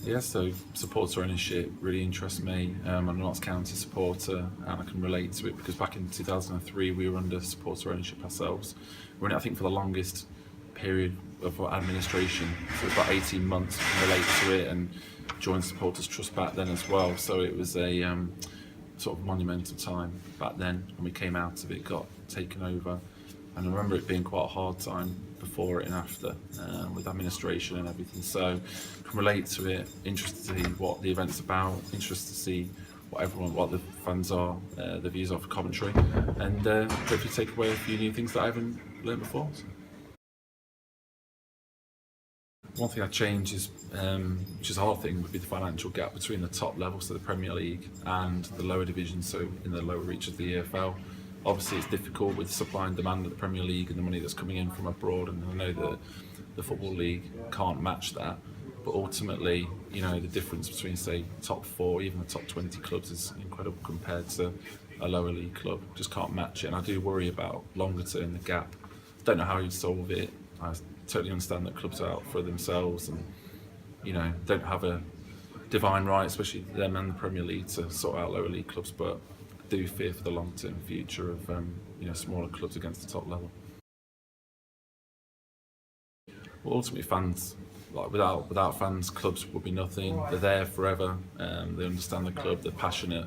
Yeah, so supporter ownership really interests me. I'm a Notts County supporter and I can relate to it because back in 2003 we were under supporter ownership ourselves. We were in it, I think, for the longest period of our administration, so it was about 18 months. I can relate to it and joined Supporters Trust back then as well, so it was a sort of monumental time back then, and we came out of it, got taken over, and I remember it being quite a hard time before it and after, with administration and everything. So can relate to it, interested to see what the event's about, interested to see what the fans are, the views are for Coventry, and hopefully take away a few new things that I haven't learned before. One thing I'd change is, which is a hard thing, would be the financial gap between the top level, so the Premier League, and the lower division, so in the lower reaches of the EFL. Obviously, it's difficult with supply and demand of the Premier League and the money that's coming in from abroad, and I know that the Football League can't match that. But ultimately, you know, the difference between, say, top 4, even the top 20 clubs is incredible compared to a lower league club. Just can't match it, and I do worry about longer term the gap. Don't know how you'd solve it. I totally understand that clubs are out for themselves and, you know, don't have a divine right, especially them and the Premier League, to sort out lower league clubs. But I do fear for the long-term future of smaller clubs against the top level. Well, ultimately, fans, like without fans, clubs would be nothing. They're there forever. They understand the club. They're passionate,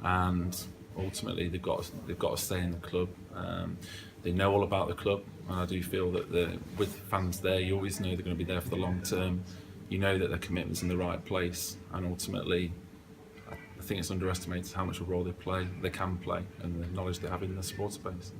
and ultimately they've got to stay in the club. They know all about the club, and I do feel that with fans there, you always know they're going to be there for the long term. You know that their commitment's in the right place, and ultimately, I think it's underestimated how much of a role they can play, and the knowledge they have in the supporter base.